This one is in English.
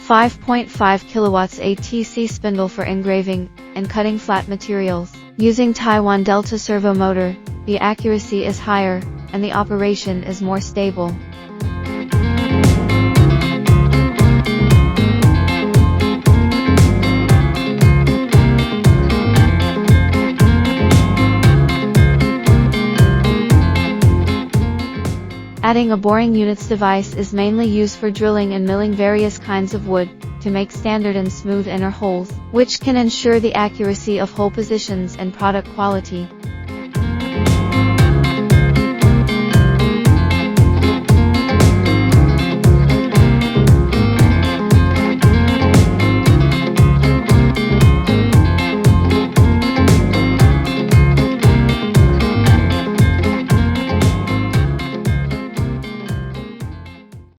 5.5 kilowatts ATC spindle for engraving and cutting flat materials. Using Taiwan Delta servo motor, the accuracy is higher and the operation is more stable. Adding a boring units device is mainly used for drilling and milling various kinds of wood to make standard and smooth inner holes, which can ensure the accuracy of hole positions and product quality.